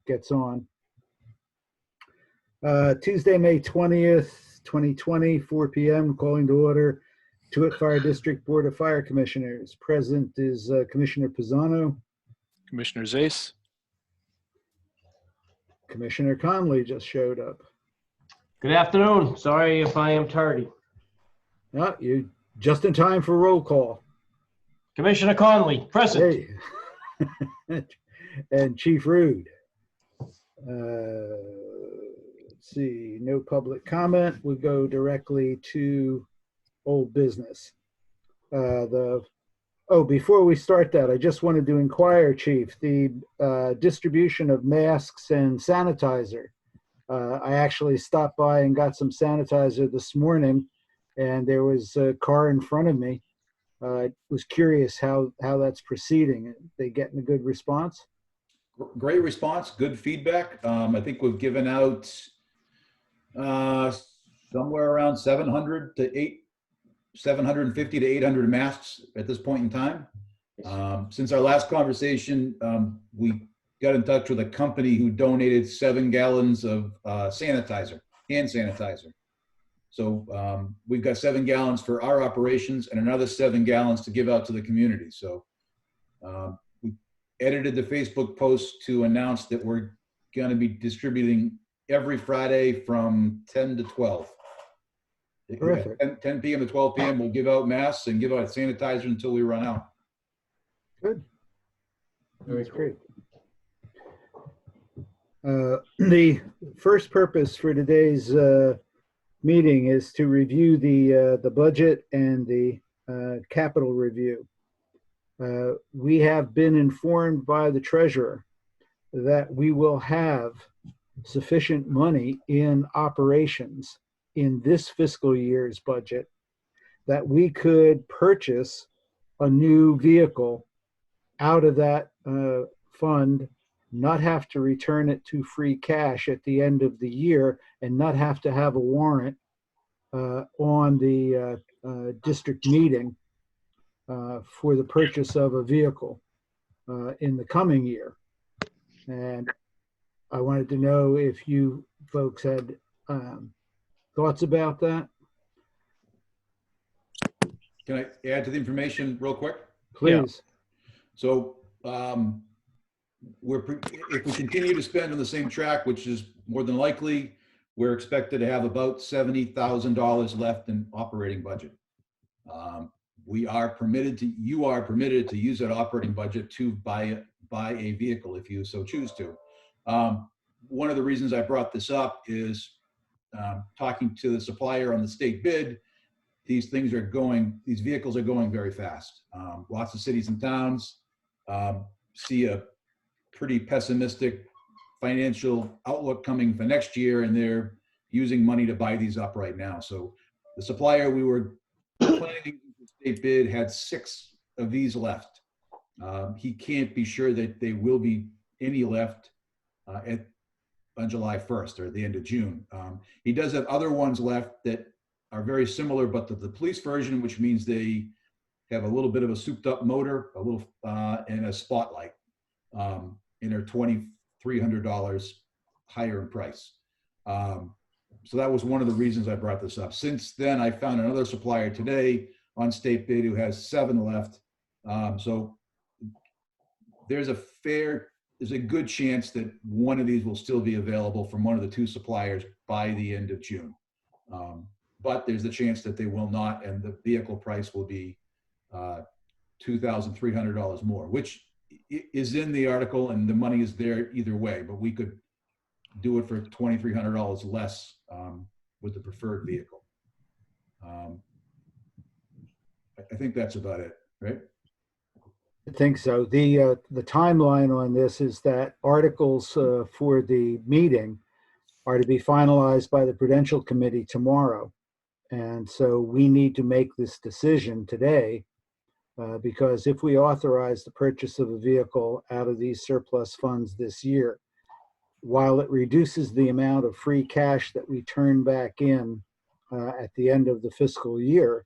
gets on. Tuesday, May 20th, 2020, 4 p.m., calling to order Cotuit Fire District Board of Fire Commissioners. Present is Commissioner Pisano. Commissioner Zace. Commissioner Conley just showed up. Good afternoon. Sorry if I am tardy. You just in time for roll call. Commissioner Conley, present. Hey. And Chief Rude. Let's see, no public comment. We go directly to old business. Before we start that, I just wanted to inquire, Chief, the distribution of masks and sanitizer. I actually stopped by and got some sanitizer this morning, and there was a car in front of me. I was curious how that's proceeding. Are they getting a good response? Great response, good feedback. I think we've given out somewhere around 750 to 800 masks at this point in time. Since our last conversation, we got in touch with a company who donated 7 gallons of hand sanitizer. So we've got 7 gallons for our operations and another 7 gallons to give out to the community. So we edited the Facebook post to announce that we're going to be distributing every Friday from 10 to 12. Terrific. 10 p.m. to 12 p.m. we'll give out masks and give out sanitizer until we run out. Good. That's great. The first purpose for today's meeting is to review the budget and the capital review. We have been informed by the treasurer that we will have sufficient money in operations in this fiscal year's budget that we could purchase a new vehicle out of that fund, not have to return it to free cash at the end of the year, and not have to have a warrant on the district meeting for the purchase of a vehicle in the coming year. And I wanted to know if you folks had thoughts about that. Can I add to the information real quick? Please. Yeah. So if we continue to spend on the same track, which is more than likely, we're expected to have about $70,000 left in operating budget. You are permitted to use that operating budget to buy a vehicle if you so choose to. One of the reasons I brought this up is talking to the supplier on the state bid. These vehicles are going very fast. Lots of cities and towns see a pretty pessimistic financial outlook coming for next year, and they're using money to buy these up right now. So the supplier we were planning the state bid had 6 of these left. He can't be sure that there will be any left on July 1st or the end of June. He does have other ones left that are very similar, but the police version, which means they have a little bit of a souped up motor, and a spotlight, and they're $2,300 higher in price. So that was one of the reasons I brought this up. Since then, I found another supplier today on state bid who has 7 left. So there's a good chance that one of these will still be available from one of the 2 suppliers by the end of June. But there's the chance that they will not, and the vehicle price will be $2,300 more, which is in the article, and the money is there either way, but we could do it for $2,300 less with the preferred vehicle. I think that's about it, right? I think so. The timeline on this is that articles for the meeting are to be finalized by the Prudential Committee tomorrow. And so we need to make this decision today because if we authorize the purchase of a vehicle out of these surplus funds this year, while it reduces the amount of free cash that we turn back in at the end of the fiscal year,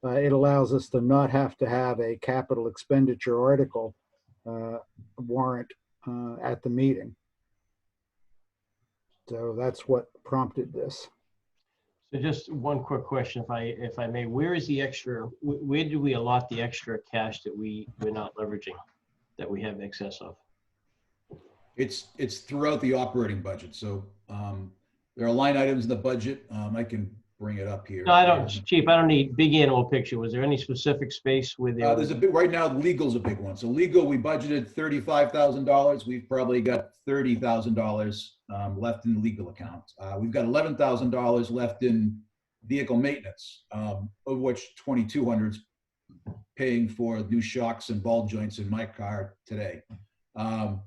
it allows us to not have to have a capital expenditure article warrant at the meeting. So that's what prompted this. So just one quick question, if I may, where is the extra, where do we allot the extra cash that we're not leveraging, that we have excess of? It's throughout the operating budget. So there are line items in the budget. I can bring it up here. No, I don't, Chief, I don't need big animal picture. Was there any specific space where there There's was? a big, right now, legal's a big one. So legal, we budgeted $35,000. We've probably got $30,000 left in the legal account. We've got $11,000 left in vehicle maintenance, of which 2,200 is paying for new shocks and ball joints in my car today. Other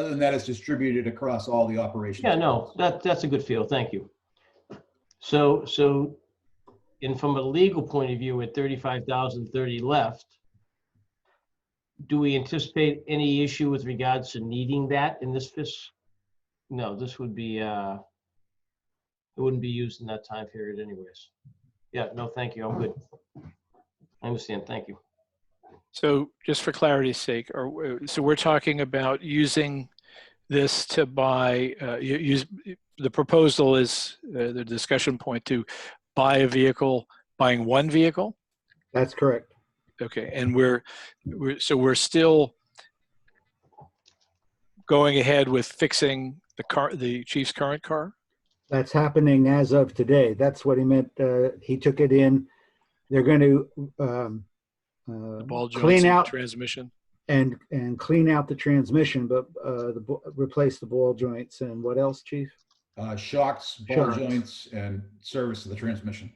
than that, it's distributed across all the operations. Yeah, no, that's a good feel. Thank you. So, and from a legal point of view, with 35,030 left, do we anticipate any issue with regards to needing that in this No, this would be, it wouldn't be used in that time period anyways. Yeah, no, thank you. I'm good. I understand. Thank you. So just for clarity's sake, so we're talking about using this to buy, the proposal is the discussion point to buy a vehicle, buying one vehicle? That's correct. Okay, and we're still going ahead with fixing the chief's current car? That's happening as of today. That's what he meant. He took it in. They're going to The ball joints clean and out transmission? and clean out the transmission, but replace the ball joints and what else, Chief? Shocks, ball joints, and service of the transmission.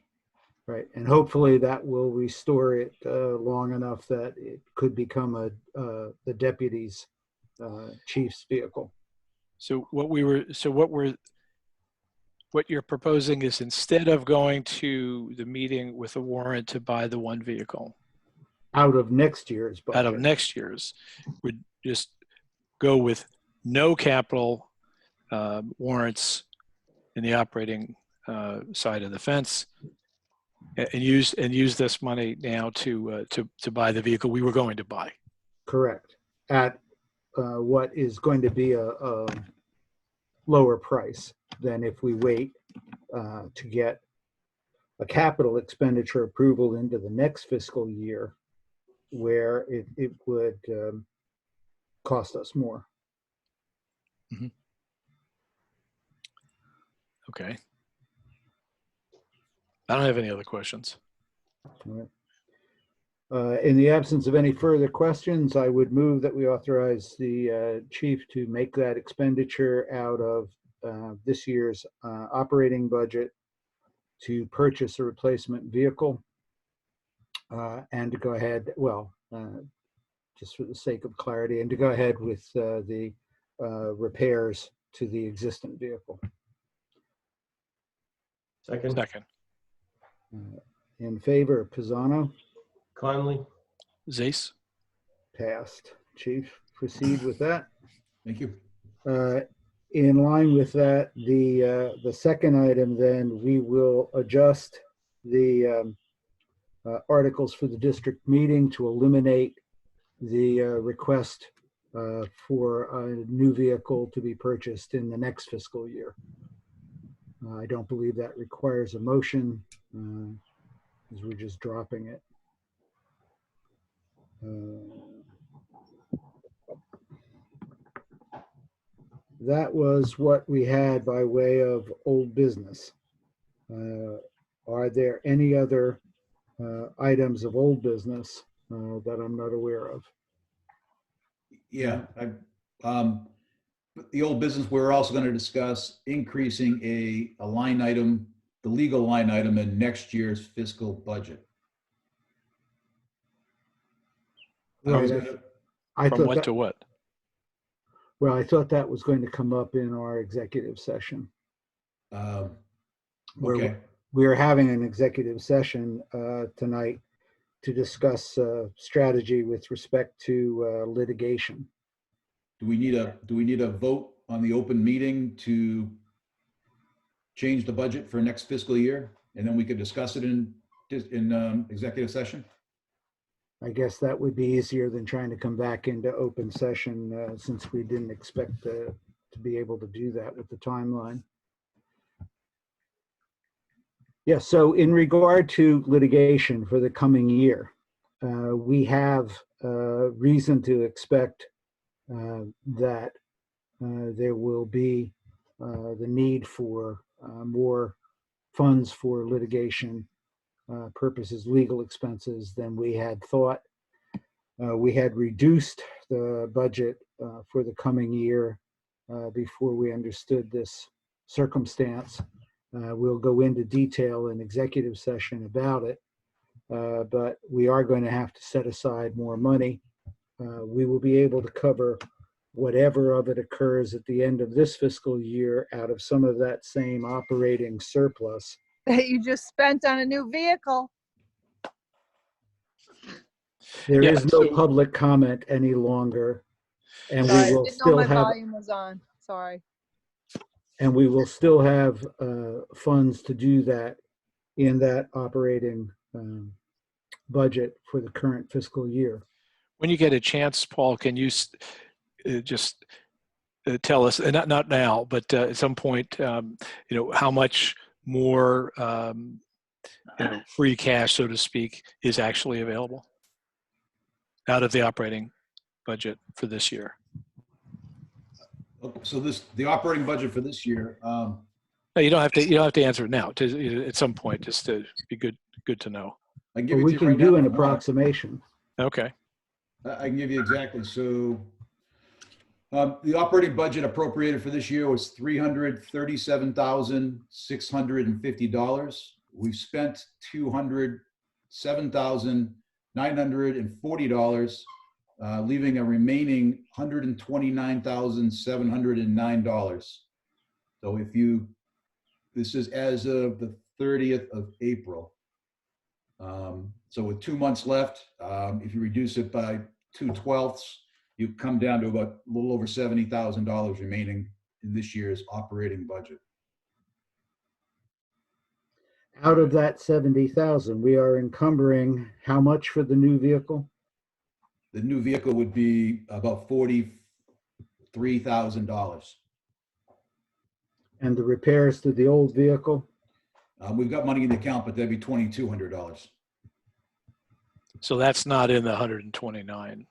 Right, and hopefully that will restore it long enough that it could become the deputy's chief's vehicle. So what you're proposing is, instead of going to the meeting with a warrant to buy the one vehicle Out of next year's budget. out of next year's, would just go with no capital warrants in the operating side of the fence, and use this money now to buy the vehicle we were going to buy. Correct. At what is going to be a lower price than if we wait to get a capital expenditure approval into the next fiscal year, where it would cost us more. Mm-hmm. Okay. I don't have any other questions. All right. In the absence of any further questions, I would move that we authorize the chief to make that expenditure out of this year's operating budget to purchase a replacement vehicle and to go ahead, just for the sake of clarity, and to go ahead with the repairs to the existing vehicle. Second. In favor, Pisano? Conley. Zace? Passed. Chief, proceed with that. Thank you. In line with that, the second item, then we will adjust the articles for the district meeting to eliminate the request for a new vehicle to be purchased in the next fiscal year. I don't believe that requires a motion, as we're just dropping it. That was what we had by way of old business. Are there any other items of old business that I'm not aware of? Yeah, the old business, we're also going to discuss increasing a line item, the legal line item in next year's fiscal budget. Right. I From thought what that, to what? well, I thought that was going to come up in our executive session. Okay. We are having an executive session tonight to discuss strategy with respect to litigation. Do we need a vote on the open meeting to change the budget for next fiscal year, and then we could discuss it in executive session? I guess that would be easier than trying to come back into open session since we didn't expect to to be able to do that with the timeline. Yeah, so in regard to litigation for the coming year, we have reason to expect that there will be the need for more funds for litigation purposes, legal expenses than we had thought. We had reduced the budget for the coming year before we understood this circumstance. We'll go into detail in executive session about it, but we are going to have to set aside more money. We will be able to cover whatever of it occurs at the end of this fiscal year out of some of that same operating surplus. That you just spent on a new vehicle. There Yeah, is no so- public comment any longer, and Sorry, we I will didn't know still my have, volume was on. Sorry. and we will still have funds to do that in that operating budget for the current fiscal year. When you get a chance, Paul, can you just tell us, and not now, but at some point, how much more free cash, so to speak, is actually available out of the operating budget for this year? So the operating budget for this year, No, you don't have to answer it now. At some point, just to be good to know. I can give But it we to you can right do now an if you want. approximation. Okay. I can give you exactly. So the operating budget appropriated for this year was $337,650. We've spent $207,940, leaving a remaining $129,709. So this is as of the 30th of April. So with 2 months left, if you reduce it by 2/12, you come down to about a little over $70,000 remaining in this year's operating budget. Out of that 70,000, we are encumbering how much for the new vehicle? The new vehicle would be about $43,000. And the repairs to the old vehicle? We've got money in the account, but that'd be $2,200. So that's not in the 129.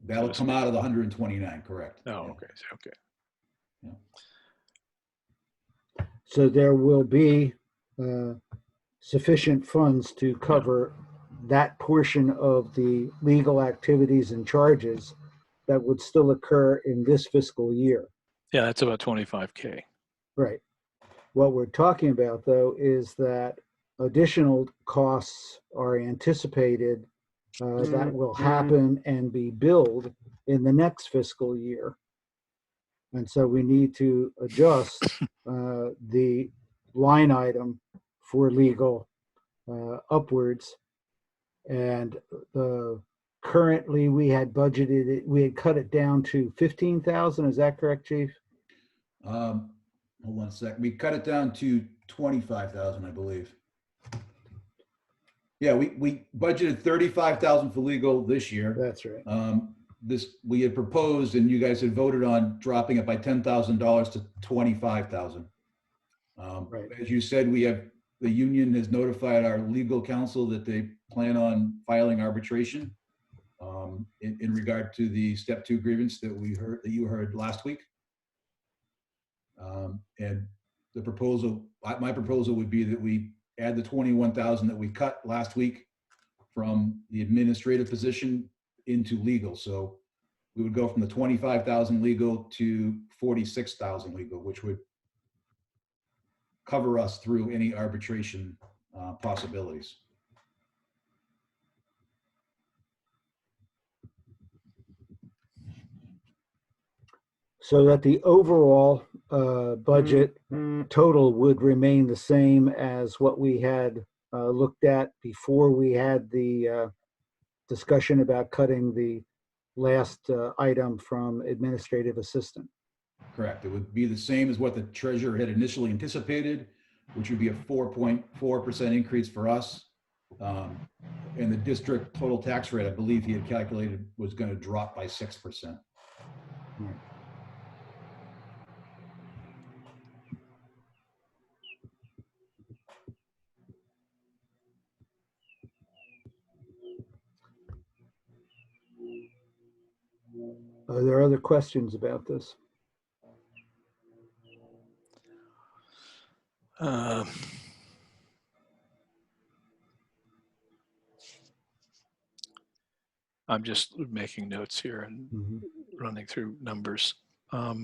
That'll come out of the 129, correct? Oh, Yeah. okay. Okay. So there will be sufficient funds to cover that portion of the legal activities and charges that would still occur in this fiscal year. Yeah, that's about 25K. Right. What we're talking about, though, is that additional costs are anticipated that will happen and be billed in the next fiscal year. And so we need to adjust the line item for legal upwards. And currently we had budgeted it, we had cut it down to 15,000. Is that correct, Chief? Hold on a sec. We cut it down to 25,000, I believe. Yeah, we budgeted 35,000 for legal this year. That's right. We had proposed, and you guys had voted on dropping it by $10,000 to 25,000. Right. As you said, the union has notified our legal counsel that they plan on filing arbitration in regard to the step 2 grievance that you heard last week. And the proposal, my proposal would be that we add the 21,000 that we cut last week from the administrative position into legal. So we would go from the 25,000 legal to 46,000 legal, which would cover us through any arbitration possibilities. So that the overall budget total would remain the same as what we had looked at before we had the discussion about cutting the last item from administrative assistant. Correct. It would be the same as what the treasurer had initially anticipated, which would be a 4.4% increase for us. And the district total tax rate, I believe he had calculated, was going to drop by 6%. Are there other questions about this? I'm just making notes here and Mhm. running through numbers. I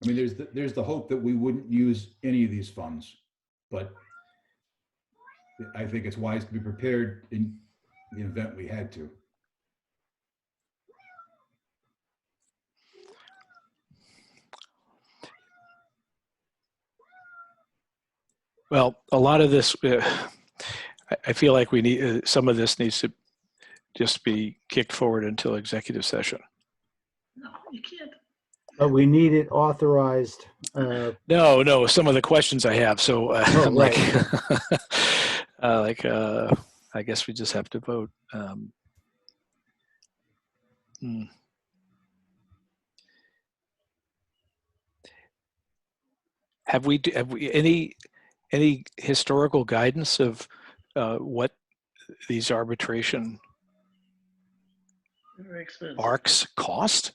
mean, there's the hope that we wouldn't use any of these funds, but I think it's wise to be prepared in the event we had to. Well, a lot of this, I feel like we need, some of this needs to just be kicked forward until executive session. No, you can't. But we need it authorized. No, some of the questions I have. So I'm right. like, I guess we just have to vote. Have we any historical guidance of what these arbitration Very expensive. arcs cost?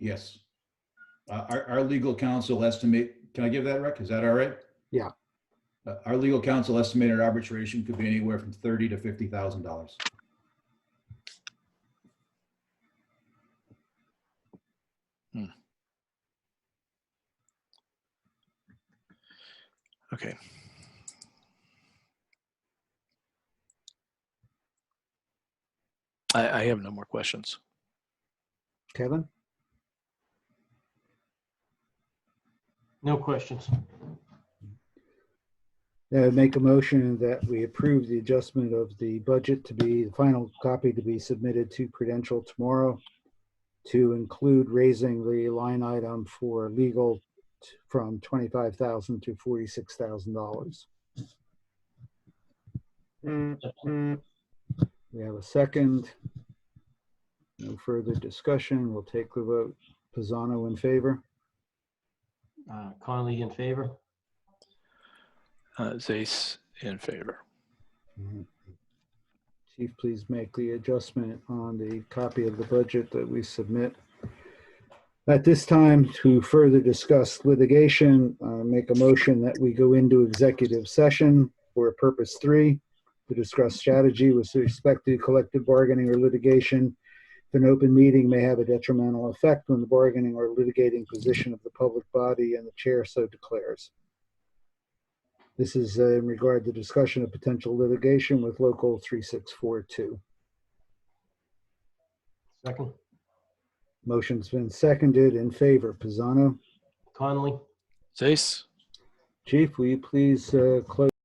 Yes. Our legal counsel estimate, can I give that, Rick? Is that all right? Yeah. Our legal counsel estimated arbitration could be anywhere from $30,000 to $50,000. Okay. I have no more questions. Kevin? No questions. Make a motion that we approve the adjustment of the budget to be the final copy to be submitted to Prudential tomorrow to include raising the line item for legal from $25,000 to $46,000. We have a second. No further discussion. We'll take the vote. Pisano in favor. Conley in favor. Zace in favor. Chief, please make the adjustment on the copy of the budget that we submit. At this time, to further discuss litigation, make a motion that we go into executive session for purpose 3 to discuss strategy with respect to collective bargaining or litigation. If an open meeting may have a detrimental effect on the bargaining or litigating position of the public body and the chair so declares. This is in regard to discussion of potential litigation with Local 3642. Second. Motion's been seconded. In favor, Pisano. Conley. Zace? Chief, will you please close